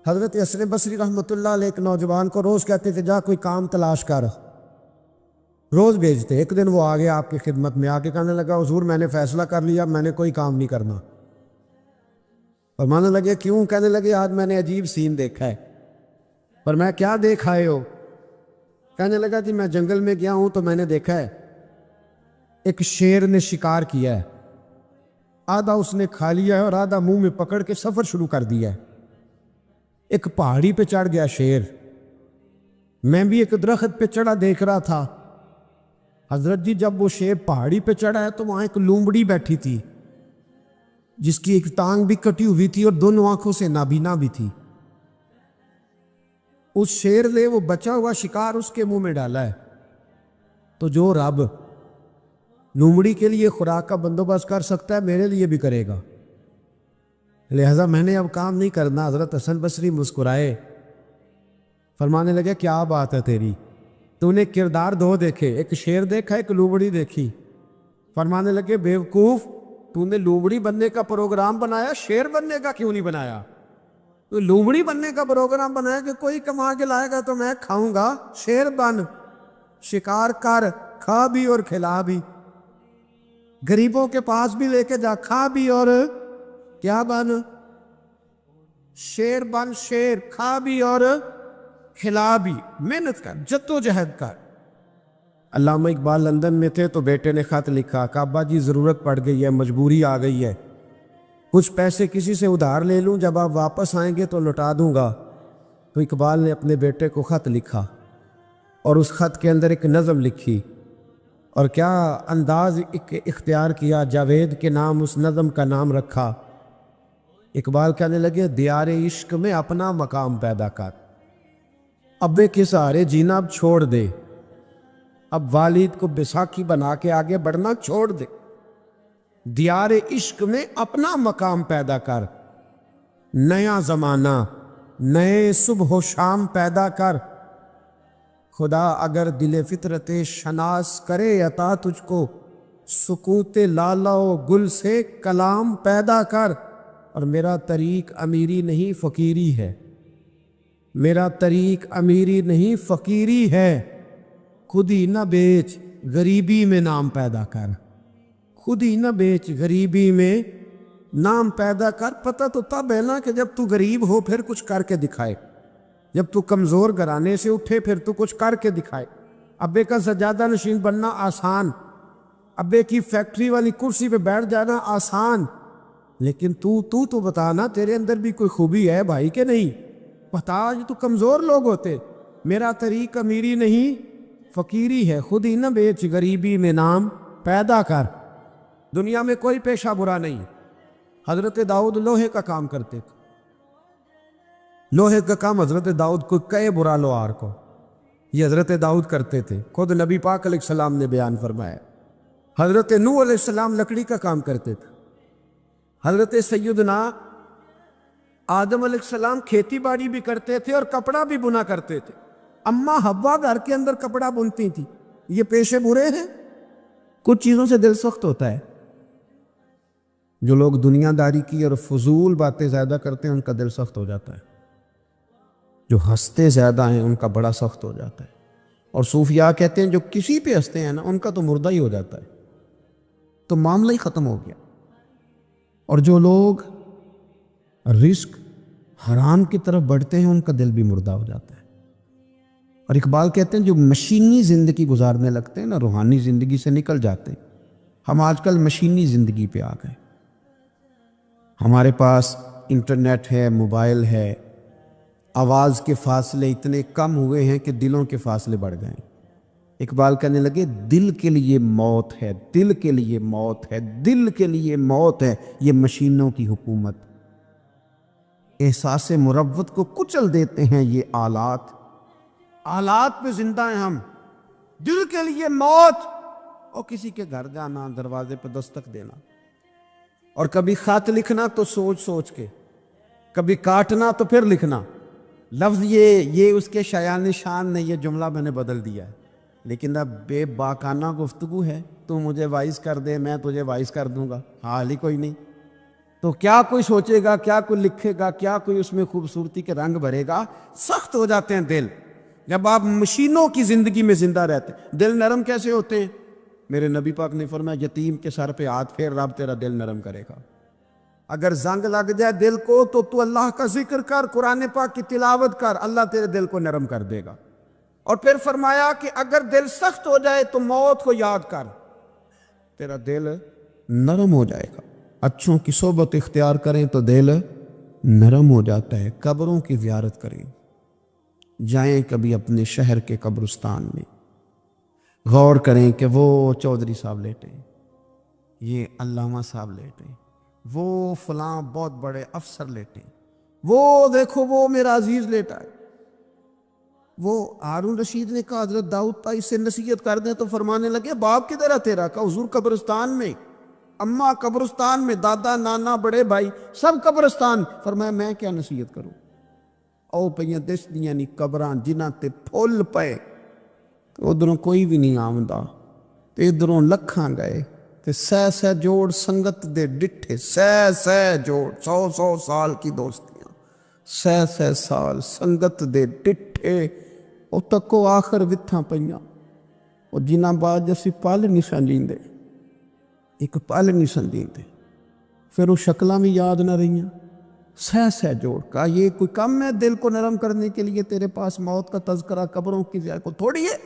حضرت حسن بصری رحمۃ اللہ علیہ ایک نوجوان کو روز کہتے تھے جا کوئی کام تلاش کر، روز بھیجتے۔ ایک دن وہ آ گیا آپ کی خدمت میں، آ کے کہنے لگا حضور میں نے فیصلہ کر لیا، میں نے کوئی کام نہیں کرنا۔ فرمانے لگے کیوں؟ کہنے لگے آج میں نے عجیب سین دیکھا ہے۔ پر میں کیا دیکھ آئے ہو؟ کہنے لگا جی میں جنگل میں گیا ہوں تو میں نے دیکھا ہے ایک شیر نے شکار کیا ہے، آدھا اس نے کھا لیا ہے اور آدھا منہ میں پکڑ کے سفر شروع کر دیا ہے۔ ایک پہاڑی پہ چڑھ گیا شیر، میں بھی ایک درخت پہ چڑھا دیکھ رہا تھا۔ حضرت جی جب وہ شیر پہاڑی پہ چڑھا ہے تو وہاں ایک لومڑی بیٹھی تھی جس کی ایک ٹانگ بھی کٹی ہوئی تھی اور دونوں آنکھوں سے نابینا بھی تھی۔ اس شیر نے وہ بچا ہوا شکار اس کے منہ میں ڈالا ہے، تو جو رب لومڑی کے لیے خوراک کا بندوبست کر سکتا ہے میرے لیے بھی کرے گا، لہذا میں نے اب کام نہیں کرنا۔ حضرت حسن بصری مسکرائے، فرمانے لگے کیا بات ہے تیری، تو نے کردار دو دیکھے، ایک شیر دیکھا ایک لومڑی دیکھی۔ فرمانے لگے بیوقوف، تو نے لومڑی بننے کا پروگرام بنایا، شیر بننے کا کیوں نہیں بنایا؟ تو لومڑی بننے کا پروگرام بنایا کہ کوئی کما کے لائے گا تو میں کھاؤں گا، شیر بن، شکار کر، کھا بھی اور کھلا بھی، غریبوں کے پاس بھی لے کے جا، کھا بھی اور کیا بن، شیر بن، شیر کھا بھی اور کھلا بھی، محنت کر، جدوجہد کر۔ علامہ اقبال لندن میں تھے تو بیٹے نے خط لکھا کہ ابا جی ضرورت پڑ گئی ہے، مجبوری آ گئی ہے، کچھ پیسے کسی سے ادھار لے لوں، جب آپ واپس آئیں گے تو لوٹا دوں گا۔ تو اقبال نے اپنے بیٹے کو خط لکھا اور اس خط کے اندر ایک نظم لکھی، اور کیا انداز اختیار کیا، جاوید کے نام اس نظم کا نام رکھا۔ اقبال کہنے لگے دیار عشق میں اپنا مقام پیدا کر، ابے کے سہارے جینا اب چھوڑ دے، اب والد کو بیساکھی بنا کے آگے بڑھنا چھوڑ دے، دیار عشق میں اپنا مقام پیدا کر، نیا زمانہ نئے صبح و شام پیدا کر، خدا اگر دل فطرت شناس کرے عطا تجھ کو، سکوت لالا و گل سے کلام پیدا کر۔ اور میرا طریق امیری نہیں فقیری ہے، میرا طریق امیری نہیں فقیری ہے، خود ہی نہ بیچ غریبی میں نام پیدا کر، خود ہی نہ بیچ غریبی میں نام پیدا کر۔ پتہ تو تب ہے نا کہ جب تو غریب ہو پھر کچھ کر کے دکھائے، جب تو کمزور گھرانے سے اٹھے پھر تو کچھ کر کے دکھائے۔ ابے کا سجادہ نشین بننا آسان، ابے کی فیکٹری والی کرسی پہ بیٹھ جانا آسان، لیکن تو بتانا تیرے اندر بھی کوئی خوبی ہے بھائی کہ نہیں؟ بتا، یہ تو کمزور لوگ ہوتے۔ میرا طریق امیری نہیں فقیری ہے، خود ہی نہ بیچ غریبی میں نام پیدا کر۔ دنیا میں کوئی پیشہ برا نہیں۔ حضرت داؤد لوہے کا کام کرتے تھے، لوہے کا کام حضرت داؤد کو کہے برا لوہار کو، یہ حضرت داؤد کرتے تھے، خود نبی پاک علیہ السلام نے بیان فرمایا۔ حضرت نوح علیہ السلام لکڑی کا کام کرتے تھے، حضرت سیدنا آدم علیہ السلام کھیتی باڑی بھی کرتے تھے اور کپڑا بھی بنا کرتے تھے، اماں حوا گھر کے اندر کپڑا بنتی تھی۔ یہ پیشے برے ہیں؟ کچھ چیزوں سے دل سخت ہوتا ہے۔ جو لوگ دنیا داری کی اور فضول باتیں زیادہ کرتے ہیں ان کا دل سخت ہو جاتا ہے، جو ہنستے زیادہ ہیں ان کا بڑا سخت ہو جاتا ہے، اور صوفیاء کہتے ہیں جو کسی پہ ہنستے ہیں نا ان کا تو مردہ ہی ہو جاتا ہے، تو معاملہ ہی ختم ہو گیا۔ اور جو لوگ رزق حرام کی طرف بڑھتے ہیں ان کا دل بھی مردہ ہو جاتا ہے۔ اور اقبال کہتے ہیں جو مشینی زندگی گزارنے لگتے ہیں نا روحانی زندگی سے نکل جاتے ہیں۔ ہم آج کل مشینی زندگی پہ آ گئے، ہمارے پاس انٹرنیٹ ہے، موبائل ہے، آواز کے فاصلے اتنے کم ہوئے ہیں کہ دلوں کے فاصلے بڑھ گئے ہیں۔ اقبال کہنے لگے دل کے لیے موت ہے، دل کے لیے موت ہے، دل کے لیے موت ہے یہ مشینوں کی حکومت۔ احساس مروت کو کچل دیتے ہیں یہ آلات، آلات پہ زندہ ہیں ہم۔ دل کے لیے موت، اور کسی کے گھر جانا، دروازے پہ دستک دینا، اور کبھی خط لکھنا تو سوچ سوچ کے، کبھی کاٹنا تو پھر لکھنا۔ لفظ یہ اس کے شایان شان نے یہ جملہ میں نے بدل دیا ہے، لیکن اب بے باکانہ گفتگو ہے، تو مجھے وائس کر دے میں تجھے وائس کر دوں گا، حال ہی کوئی نہیں۔ تو کیا کوئی سوچے گا، کیا کوئی لکھے گا، کیا کوئی اس میں خوبصورتی کے رنگ بھرے گا؟ سخت ہو جاتے ہیں دل جب آپ مشینوں کی زندگی میں زندہ رہتے ہیں۔ دل نرم کیسے ہوتے ہیں؟ میرے نبی پاک نے فرمایا یتیم کے سر پہ ہاتھ پھیر، رب تیرا دل نرم کرے گا۔ اگر زنگ لگ جائے دل کو تو اللہ کا ذکر کر، قرآن پاک کی تلاوت کر، اللہ تیرے دل کو نرم کر دے گا۔ اور پھر فرمایا کہ اگر دل سخت ہو جائے تو موت کو یاد کر، تیرا دل نرم ہو جائے گا۔ اچھوں کی صحبت اختیار کریں تو دل نرم ہو جاتا ہے۔ قبروں کی زیارت کریں، جائیں کبھی اپنے شہر کے قبرستان میں، غور کریں کہ وہ چودھری صاحب لیٹے ہیں، یہ علامہ صاحب لیٹے ہیں، وہ فلاں بہت بڑے افسر لیٹے ہیں، وہ دیکھو وہ میرا عزیز لیٹا ہے۔ وہ ہارون رشید نے کہا حضرت داؤد تائی سے نصیحت کر دیں، تو فرمانے لگے باپ کدھر ہے تیرا؟ کہا حضور قبرستان میں، اماں قبرستان میں، دادا نانا بڑے بھائی سب قبرستان۔ فرمایا میں کیا نصیحت کروں؟ او پہ دس دیاں نی قبراں جنہاں تے پھول پے، ادھروں کوئی بھی نہیں آمدا، تے ادھروں لکھاں گئے، تے سہ جوڑ سنگت دے ڈٹھے، سہ جوڑ 100 سال کی دوستیاں، سہ سال سنگت دے ڈٹھے، او تکو آخر وتھاں پئیاں، او جنہاں بعد جسی پل نہیں سنجیندے، ایک پل نہیں سنجیندے، پھر وہ شکلاں بھی یاد نہ رہیاں۔ سہ جوڑ کا یہ کوئی کم ہے دل کو نرم کرنے کے لیے؟ تیرے پاس موت کا تذکرہ قبروں کی زیارت کو تھوڑی ہے؟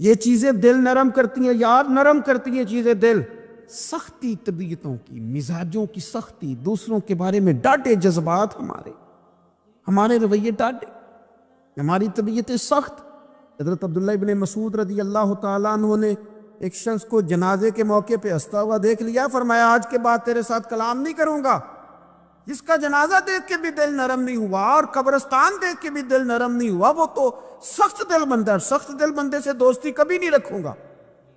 یہ چیزیں دل نرم کرتی ہیں، یاد نرم کرتی ہیں چیزیں دل۔ سختی طبیعتوں کی، مزاجوں کی سختی، دوسروں کے بارے میں ڈاٹے جذبات، ہمارے رویے ڈاٹے، ہماری طبیعتیں سخت۔ حضرت عبداللہ ابن مسعود رضی اللہ تعالیٰ عنہ نے ایک شخص کو جنازے کے موقع پہ ہنستا ہوا دیکھ لیا، فرمایا آج کے بعد تیرے ساتھ کلام نہیں کروں گا۔ جس کا جنازہ دیکھ کے بھی دل نرم نہیں ہوا اور قبرستان دیکھ کے بھی دل نرم نہیں ہوا، وہ تو سخت دل بندہ ہے۔ سخت دل بندے سے دوستی کبھی نہیں رکھوں گا،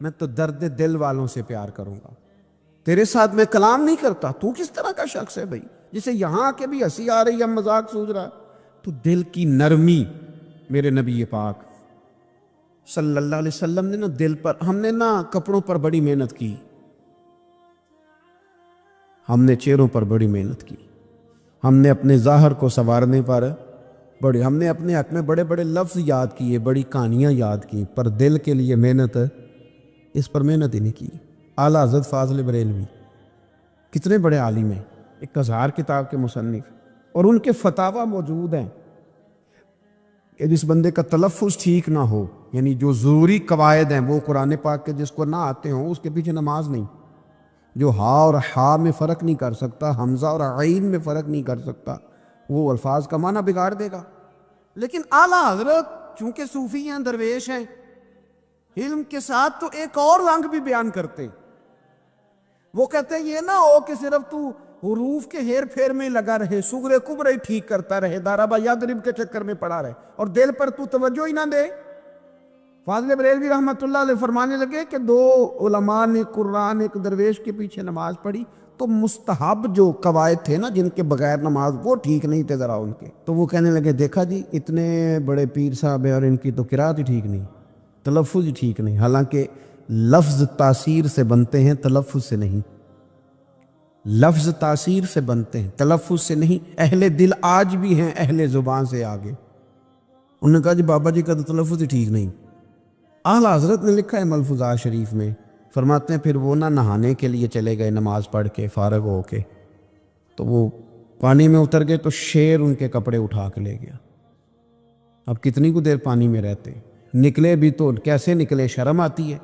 میں تو درد دل والوں سے پیار کروں گا، تیرے ساتھ میں کلام نہیں کرتا۔ تو کس طرح کا شخص ہے بھائی جسے یہاں آ کے بھی ہنسی آ رہی ہے، مذاق سوچ رہا ہے؟ تو دل کی نرمی، میرے نبی پاک صلی اللہ علیہ وسلم نے نا دل پر، ہم نے نا کپڑوں پر بڑی محنت کی، ہم نے چہروں پر بڑی محنت کی، ہم نے اپنے ظاہر کو سنوارنے پر ہم نے اپنے حق میں بڑے بڑے لفظ یاد کیے، بڑی کہانیاں یاد کی، پر دل کے لیے محنت، اس پر محنت ہی نہیں کی۔ اعلیٰ حضرت فاضل بریلوی کتنے بڑے عالم ہیں، 1000 کتاب کے مصنف، اور ان کے فتاویٰ موجود ہیں کہ جس بندے کا تلفظ ٹھیک نہ ہو، یعنی جو ضروری قواعد ہیں وہ قرآن پاک کے جس کو نہ آتے ہوں، اس کے پیچھے نماز نہیں۔ جو ہا اور ہا میں فرق نہیں کر سکتا، حمزہ اور عین میں فرق نہیں کر سکتا، وہ الفاظ کا معنی بگاڑ دے گا۔ لیکن اعلیٰ حضرت چونکہ صوفی ہیں، درویش ہیں، علم کے ساتھ تو ایک اور رنگ بھی بیان کرتے۔ وہ کہتے ہیں یہ نہ ہو کہ صرف تو حروف کے ہیر پھیر میں لگا رہے، صغرے کبرے ٹھیک کرتا رہے، دارابا یادرب کے چکر میں پڑا رہے، اور دل پر تو توجہ ہی نہ دے۔ فاضل بریلوی رحمۃ اللہ علیہ فرمانے لگے کہ 2 علماء نے قرآن ایک درویش کے پیچھے نماز پڑھی، تو مستحب جو قواعد تھے نا جن کے بغیر نماز، وہ ٹھیک نہیں تھے ذرا ان کے، تو وہ کہنے لگے دیکھا جی اتنے بڑے پیر صاحب ہیں اور ان کی تو قرات ہی ٹھیک نہیں، تلفظ ہی ٹھیک نہیں۔ حالانکہ لفظ تاثیر سے بنتے ہیں، تلفظ سے نہیں۔ لفظ تاثیر سے بنتے ہیں، تلفظ سے نہیں۔ اہل دل آج بھی ہیں اہل زبان سے آگے۔ انہوں نے کہا جی بابا جی کا تو تلفظ ہی ٹھیک نہیں۔ اعلیٰ حضرت نے لکھا ہے ملفوظات شریف میں، فرماتے ہیں پھر وہ نہ نہانے کے لیے چلے گئے نماز پڑھ کے فارغ ہو کے، تو وہ پانی میں اتر گئے تو شیر ان کے کپڑے اٹھا کے لے گیا۔ اب کتنی کو دیر پانی میں رہتے، نکلے بھی تو کیسے نکلے، شرم آتی ہے۔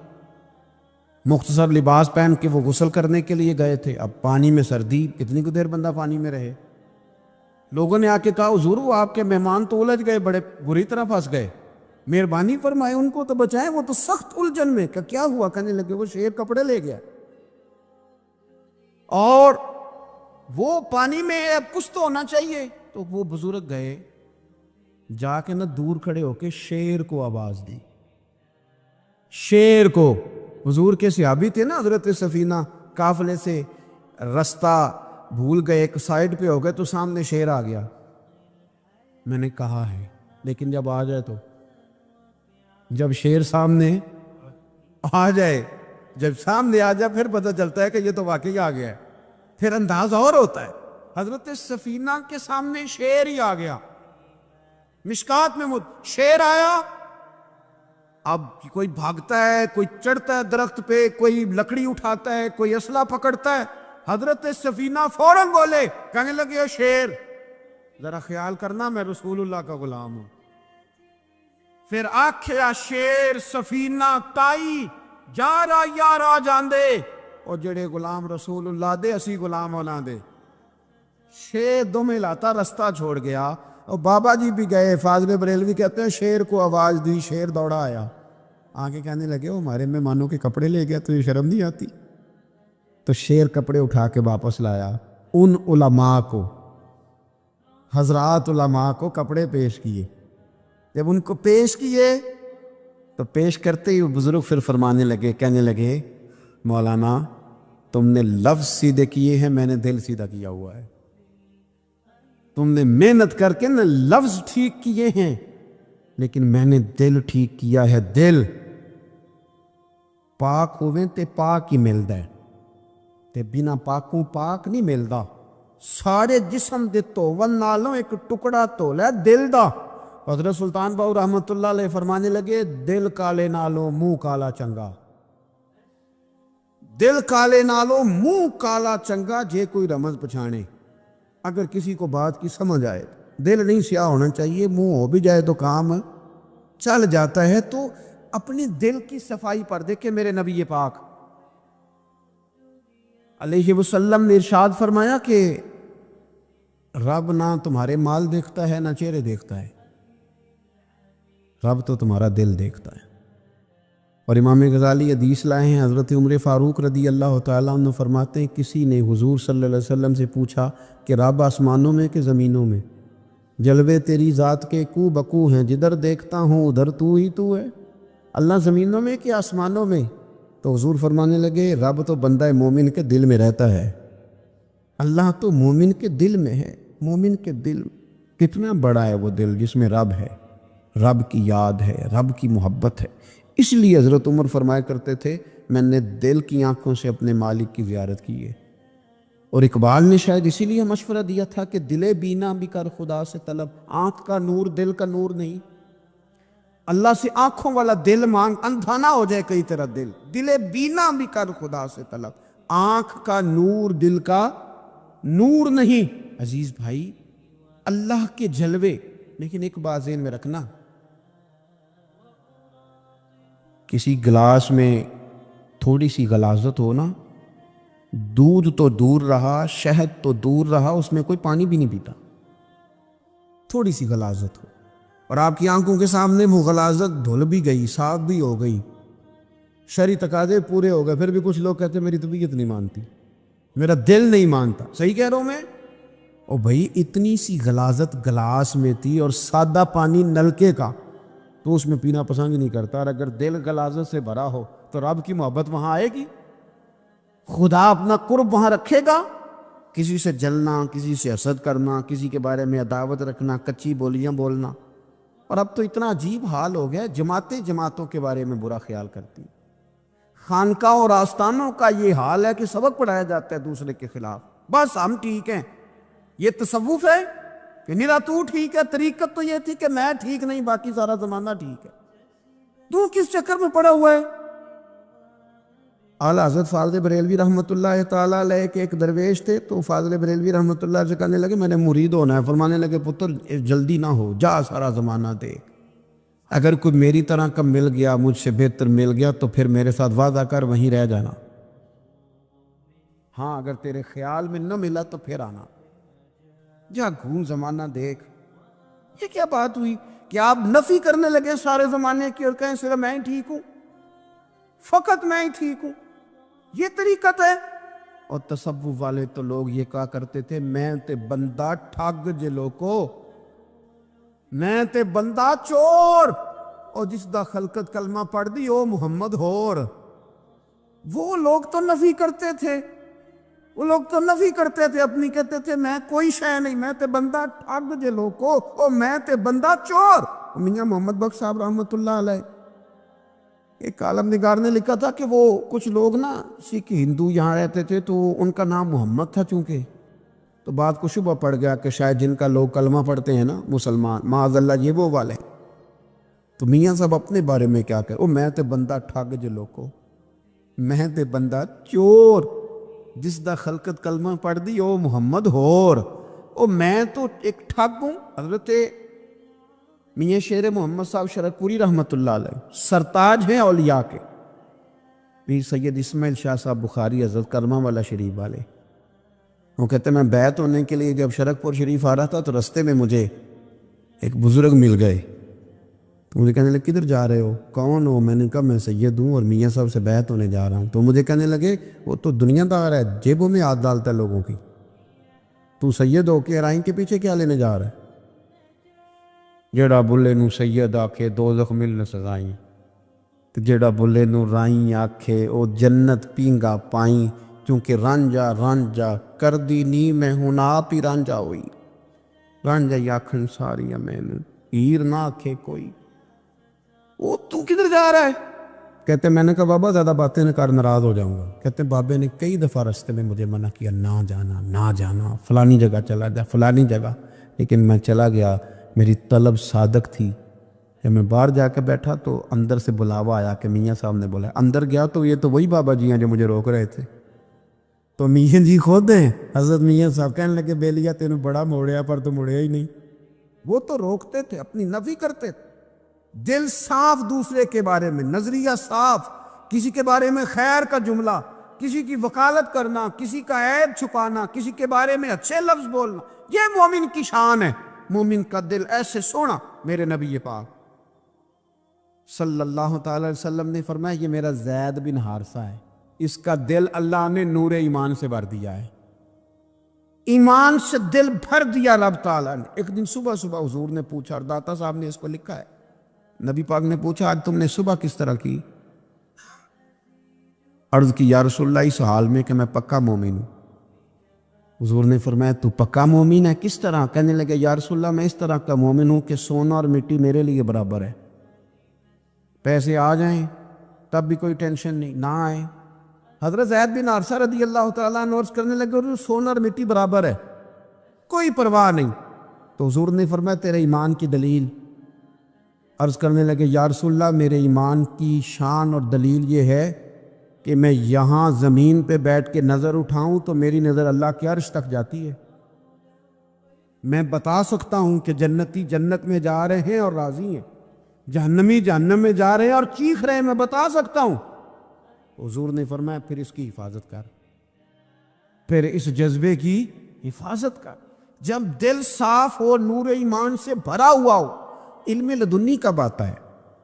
مختصر لباس پہن کے وہ غسل کرنے کے لیے گئے تھے، اب پانی میں سردی، کتنی کو دیر بندہ پانی میں رہے۔ لوگوں نے آ کے کہا حضور وہ آپ کے مہمان تو الجھ گئے، بڑے بری طرح پھنس گئے، مہربانی فرمائے ان کو تو بچائیں، وہ تو سخت الجھن میں۔ کہ کیا ہوا؟ کہنے لگے وہ شیر کپڑے لے گیا، اور وہ پانی میں اب کچھ تو ہونا چاہیے۔ تو وہ بزرگ گئے، جا کے نہ دور کھڑے ہو کے شیر کو آواز دی، شیر کو۔ حضور کے صحابی تھے نا حضرت سفینہ، قافلے سے رستہ بھول گئے، ایک سائیڈ پہ ہو گئے تو سامنے شیر آ گیا۔ میں نے کہا ہے لیکن جب آ جائے تو، جب شیر سامنے آ جائے، جب سامنے آ جائے پھر پتہ چلتا ہے کہ یہ تو واقعی آ گیا ہے۔ پھر انداز اور ہوتا ہے. حضرت سفینہ کے سامنے شیر ہی آ گیا, مشکات میں شیر آیا. اب کوئی بھاگتا ہے, کوئی چڑھتا ہے درخت پہ, کوئی لکڑی اٹھاتا ہے, کوئی اسلحہ پکڑتا ہے. حضرت سفینہ فوراً بولے, کہنے لگے او شیر, ذرا خیال کرنا میں رسول اللہ کا غلام ہوں. پھر آکھیا شیر سفینہ تائی جا رہا یار آ جان دے, اور جڑے غلام رسول اللہ دے اسی غلام ہونا دے. شیر دم ہلاتا رستہ چھوڑ گیا. اور بابا جی بھی گئے, فاضل بریلوی کہتے ہیں شیر کو آواز دی, شیر دوڑا آیا. آگے کہنے لگے وہ ہمارے مہمانوں کے کپڑے لے گیا, تو یہ شرم نہیں آتی؟ تو شیر کپڑے اٹھا کے واپس لایا. ان علماء کو, حضرات علماء کو کپڑے پیش کیے. جب ان کو پیش کیے تو پیش کرتے ہی بزرگ پھر فرمانے لگے, کہنے لگے مولانا تم نے لفظ سیدھے کیے ہیں, میں نے دل سیدھا کیا ہوا ہے. تم نے محنت کر کے نہ لفظ ٹھیک کیے ہیں, لیکن میں نے دل ٹھیک کیا ہے. دل پاک ہوئے تے پاک ہی ملتا ہے, تے بنا پاکوں پاک نہیں ملتا. سارے جسم دے توون نالوں ایک ٹکڑا تولا دل دا. حضرت سلطان باؤ رحمت اللہ علیہ فرمانے لگے دل کالے نالوں منہ کالا چنگا. دل کالے نالوں منہ کالا چنگا, جے کوئی رمز پچھانے. اگر کسی کو بات کی سمجھ آئے, دل نہیں سیاہ ہونا چاہیے, منہ ہو بھی جائے تو کام چل جاتا ہے. تو اپنی دل کی صفائی پر دیکھیں میرے نبی پاک علیہ وسلم نے ارشاد فرمایا کہ رب نہ تمہارے مال دیکھتا ہے نہ چہرے دیکھتا ہے, رب تو تمہارا دل دیکھتا ہے. اور امام غزالی حدیث لائے ہیں, حضرت عمر فاروق رضی اللہ تعالیٰ عنہ فرماتے ہیں کسی نے حضور صلی اللہ علیہ وسلم سے پوچھا کہ رب آسمانوں میں کہ زمینوں میں؟ جلوے تیری ذات کے کو بکو ہیں, جدھر دیکھتا ہوں ادھر تو ہی تو ہے. اللہ زمینوں میں کہ آسمانوں میں؟ تو حضور فرمانے لگے رب تو بندہ مومن کے دل میں رہتا ہے, اللہ تو مومن کے دل میں ہے. مومن کے دل کتنا بڑا ہے وہ دل جس میں رب ہے, رب کی یاد ہے, رب کی محبت ہے. اس لیے حضرت عمر فرمایا کرتے تھے میں نے دل کی آنکھوں سے اپنے مالک کی زیارت کی ہے. اور اقبال نے شاید اسی لیے مشورہ دیا تھا کہ دل بینا بھی کر خدا سے طلب. آنکھ کا نور دل کا نور نہیں, اللہ سے آنکھوں والا دل مانگ, اندھا نہ ہو جائے کئی طرح دل. دل بینا بھی کر خدا سے طلب, آنکھ کا نور دل کا نور نہیں. عزیز بھائی اللہ کے جلوے, لیکن ایک بات ذہن میں رکھنا, کسی گلاس میں تھوڑی سی غلاظت ہو نا, دودھ تو دور رہا, شہد تو دور رہا, اس میں کوئی پانی بھی نہیں پیتا. تھوڑی سی غلاظت ہو اور آپ کی آنکھوں کے سامنے وہ غلاظت دھل بھی گئی, صاف بھی ہو گئی, شرعی تقاضے پورے ہو گئے, پھر بھی کچھ لوگ کہتے ہیں میری طبیعت نہیں مانتی, میرا دل نہیں مانتا. صحیح کہہ رہا ہوں میں؟ او بھائی اتنی سی غلاظت گلاس میں تھی اور سادہ پانی نلکے کا, تو اس میں پینا پسند نہیں کرتا. اور اگر دل غلاظت سے بھرا ہو تو رب کی محبت وہاں آئے گی, خدا اپنا قرب وہاں رکھے گا. کسی سے جلنا, کسی سے حسد کرنا, کسی کے بارے میں عداوت رکھنا, کچی بولیاں بولنا. اور اب تو اتنا عجیب حال ہو گیا, جماعتیں جماعتوں کے بارے میں برا خیال کرتی. خانقاہ اور آستانوں کا یہ حال ہے کہ سبق پڑھایا جاتا ہے دوسرے کے خلاف, بس ہم ٹھیک ہیں. یہ تصوف ہے کہ نیرا تو ٹھیک ہے. طریقت تو یہ تھی کہ میں ٹھیک نہیں, باقی سارا زمانہ ٹھیک ہے. تو کس چکر میں پڑا ہوا ہے؟ اعلیٰ حضرت فاضل بریلوی رحمۃ اللہ تعالیٰ علیہ کے ایک درویش تھے, تو فاضل بریلوی رحمۃ اللہ سے کہنے لگے میں نے مرید ہونا ہے. فرمانے لگے پتر جلدی نہ ہو, جا سارا زمانہ دیکھ, اگر کوئی میری طرح کا مل گیا, مجھ سے بہتر مل گیا, تو پھر میرے ساتھ وعدہ کر وہیں رہ جانا. ہاں اگر تیرے خیال میں نہ ملا تو پھر آنا, جا گھوم زمانہ دیکھ. یہ کیا بات ہوئی کہ آپ نفی کرنے لگے سارے زمانے کی اور کہیں صرف میں ہی ٹھیک ہوں, فقط میں ہی ٹھیک ہوں؟ یہ طریقت ہے. اور تصوف والے تو لوگ یہ کہا کرتے تھے میں تے بندہ ٹھگ جے لوکو, میں تے بندہ چور, اور جس دا خلقت کلمہ پڑھ دی او محمد ہور. وہ لوگ تو نفی کرتے تھے, وہ لوگ تو نفی کرتے تھے اپنی, کہتے تھے میں کوئی شے نہیں, میں تے بندہ ٹھگ جے لوکو, او میں تے بندہ چور. میاں محمد بخش صاحب رحمۃ اللہ علیہ ایک عالم نگار نے لکھا تھا کہ وہ کچھ لوگ نا سکھ ہندو یہاں رہتے تھے تو ان کا نام محمد تھا چونکہ، تو بات کو شبہ پڑ گیا کہ شاید جن کا لوگ کلمہ پڑھتے ہیں نا مسلمان، معاذ اللہ یہ وہ والے۔ تو میاں صاحب اپنے بارے میں کیا کہ میں تے بندہ ٹھگ جو لوگوں، میں تے بندہ چور، جس دا خلقت کلمہ پڑھ دی او محمد ہور، او میں تو ایک ٹھگ ہوں۔ حضرت میاں شیر محمد صاحب شرک پوری رحمۃ اللہ علیہ سرتاج ہیں اولیاء کے، پیر سید اسماعیل شاہ صاحب بخاری حضرت کرما والا شریف والے، وہ کہتے ہیں میں بیعت ہونے کے لیے جب شرک پور شریف آ رہا تھا تو رستے میں مجھے ایک بزرگ مل گئے، تو مجھے کہنے لگے کدھر جا رہے ہو، کون ہو؟ میں نے کہا میں سید ہوں اور میاں صاحب سے بیعت ہونے جا رہا ہوں۔ تو مجھے کہنے لگے وہ تو دنیا دار ہے، جیبوں میں ہاتھ ڈالتا ہے لوگوں کی، تو سید ہو کے رائن کے پیچھے کیا لینے جا رہا ہے؟ جیڑا بلے نو سید آکھے دوزخ مل نہ سزائیں، تو جیڑا بلے نو رائیں آکھے او جنت پینگا پائیں، چونکہ رانجا رانجا کر دی نی میں ہوں آپ ہی رانجا ہوئی، رانجا یاکھن ساری میں ہیر نہ آکھے کوئی۔ وہ تو کدھر جا رہا ہے؟ کہتے میں نے کہا بابا زیادہ باتیں نہ کر ناراض ہو جاؤں گا۔ کہتے بابے نے کئی دفعہ رستے میں مجھے منع کیا نہ جانا نہ جانا، فلانی جگہ چلا جا فلانی جگہ، لیکن میں چلا گیا، میری طلب صادق تھی۔ جب میں باہر جا کے بیٹھا تو اندر سے بلاوا آیا کہ میاں صاحب نے بولا، اندر گیا تو یہ تو وہی بابا جی ہیں جو مجھے روک رہے تھے، تو میاں جی خود ہیں حضرت میاں صاحب، کہنے لگے بیلیا تینوں بڑا موڑیا پر تو مڑیا ہی نہیں۔ وہ تو روکتے تھے، اپنی نفی کرتے تھے، دل صاف دوسرے کے بارے میں، نظریہ صاف، کسی کے بارے میں خیر کا جملہ، کسی کی وکالت کرنا، کسی کا عیب چھپانا، کسی کے بارے میں اچھے لفظ بولنا، یہ مومن کی شان ہے۔ مومن کا دل ایسے سونا، میرے نبی پاک صلی اللہ تعالی علیہ وسلم نے فرمایا یہ میرا زید بن حارثہ ہے، اس کا دل اللہ نے نور ایمان سے بھر دیا ہے، ایمان سے دل بھر دیا رب تعالیٰ نے۔ ایک دن صبح صبح حضور نے پوچھا، اور داتا صاحب نے اس کو لکھا ہے، نبی پاک نے پوچھا آج تم نے صبح کس طرح کی؟ عرض کی یا رسول اللہ اس حال میں کہ میں پکا مومن ہوں۔ حضور نے فرمایا تو پکا مومن ہے کس طرح؟ کہنے لگے یا رسول اللہ میں اس طرح کا مومن ہوں کہ سونا اور مٹی میرے لیے برابر ہے، پیسے آ جائیں تب بھی کوئی ٹینشن نہیں، نہ آئے۔ حضرت زید بن حارثہ رضی اللہ تعالیٰ عنہ عرض کرنے لگے سونا اور مٹی برابر ہے، کوئی پرواہ نہیں۔ تو حضور نے فرمایا تیرے ایمان کی دلیل؟ عرض کرنے لگے یا رسول اللہ میرے ایمان کی شان اور دلیل یہ ہے کہ میں یہاں زمین پہ بیٹھ کے نظر اٹھاؤں تو میری نظر اللہ کے عرش تک جاتی ہے، میں بتا سکتا ہوں کہ جنتی جنت میں جا رہے ہیں اور راضی ہیں، جہنمی جہنم میں جا رہے ہیں اور چیخ رہے ہیں، میں بتا سکتا ہوں۔ حضور نے فرمایا پھر اس کی حفاظت کر، پھر اس جذبے کی حفاظت کر۔ جب دل صاف ہو، نور ایمان سے بھرا ہوا ہو، علم لدنی کب آتا ہے؟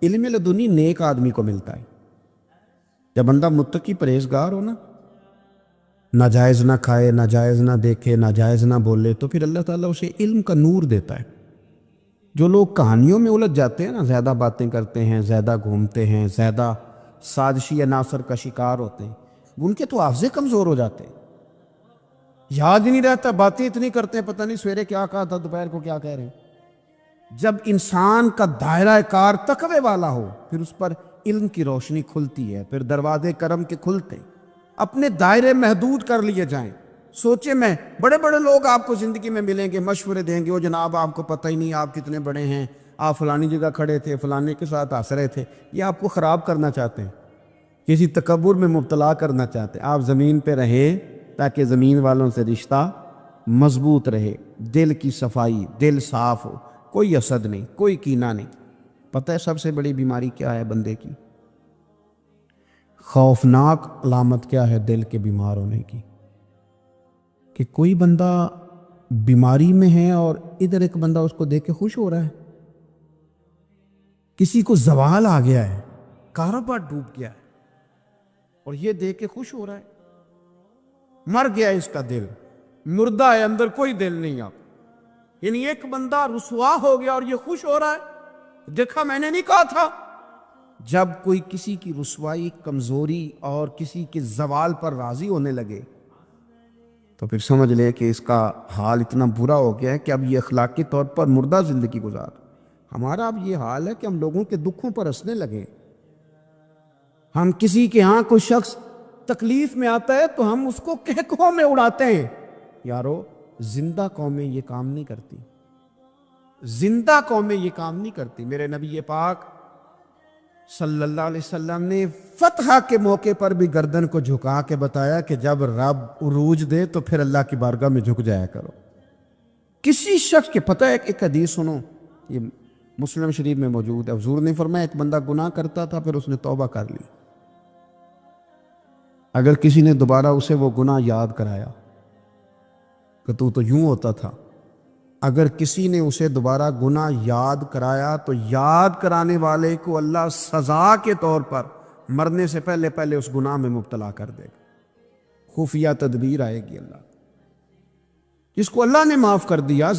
علم لدنی نیک آدمی کو ملتا ہے جب بندہ متقی پرہیزگار ہو نا، ناجائز نہ کھائے، ناجائز نہ دیکھے، ناجائز نہ بولے، تو پھر اللہ تعالیٰ اسے علم کا نور دیتا ہے۔ جو لوگ کہانیوں میں الجھ جاتے ہیں نا، زیادہ باتیں کرتے ہیں، زیادہ گھومتے ہیں، زیادہ سازشی عناصر کا شکار ہوتے ہیں، ان کے تو حافظے کمزور ہو جاتے ہیں، یاد ہی نہیں رہتا، باتیں اتنی کرتے ہیں پتہ نہیں سویرے کیا کہا تھا دوپہر کو کیا کہہ رہے ہیں۔ جب انسان کا دائرہ کار تقوی والا ہو پھر اس پر علم کی روشنی کھلتی ہے، پھر دروازے کرم کے کھلتے ہیں، اپنے دائرے محدود کر لیے جائیں۔ سوچیں میں بڑے بڑے لوگ آپ کو زندگی میں ملیں گے، مشورے دیں گے، وہ جناب آپ کو پتہ ہی نہیں آپ کتنے بڑے ہیں، آپ فلانی جگہ کھڑے تھے، فلانے کے ساتھ ہنس رہے تھے، یہ آپ کو خراب کرنا چاہتے ہیں، کسی تکبر میں مبتلا کرنا چاہتے ہیں۔ آپ زمین پہ رہیں تاکہ زمین والوں سے رشتہ مضبوط رہے، دل کی صفائی، دل صاف ہو، کوئی حسد نہیں، کوئی کینہ نہیں۔ پتہ ہے سب سے بڑی بیماری کیا ہے بندے کی؟ خوفناک علامت کیا ہے دل کے بیمار ہونے کی؟ کہ کوئی بندہ بیماری میں ہے اور ادھر ایک بندہ اس کو دیکھ کے خوش ہو رہا ہے، کسی کو زوال آ گیا ہے، کاروبار ڈوب گیا ہے اور یہ دیکھ کے خوش ہو رہا ہے، مر گیا اس کا دل، مردہ ہے، اندر کوئی دل نہیں۔ آپ یعنی ایک بندہ رسوا ہو گیا اور یہ خوش ہو رہا ہے، دیکھا میں نے نہیں کہا تھا۔ جب کوئی کسی کی رسوائی، کمزوری اور کسی کے زوال پر راضی ہونے لگے تو پھر سمجھ لے کہ اس کا حال اتنا برا ہو گیا ہے کہ اب یہ اخلاقی طور پر مردہ زندگی گزار۔ ہمارا اب یہ حال ہے کہ ہم لوگوں کے دکھوں پر ہنسنے لگے، ہم کسی کے ہاں کوئی شخص تکلیف میں آتا ہے تو ہم اس کو کہکہوں میں اڑاتے ہیں. یارو زندہ قومیں یہ کام نہیں کرتی، زندہ قومیں یہ کام نہیں کرتی. میرے نبی پاک صلی اللہ علیہ وسلم نے فتح کے موقع پر بھی گردن کو جھکا کے بتایا کہ جب رب عروج دے تو پھر اللہ کی بارگاہ میں جھک جایا کرو. کسی شخص کے پتہ ہے ایک حدیث سنو، یہ مسلم شریف میں موجود ہے. حضور نے فرمایا ایک بندہ گناہ کرتا تھا، پھر اس نے توبہ کر لی. اگر کسی نے دوبارہ اسے وہ گناہ یاد کرایا کہ تو یوں ہوتا تھا، اگر کسی نے اسے دوبارہ گناہ یاد کرایا تو یاد کرانے والے کو اللہ سزا کے طور پر مرنے سے پہلے پہلے اس گناہ میں مبتلا کر دے گا. خفیہ تدبیر آئے گی اللہ. جس کو اللہ نے معاف کر دیا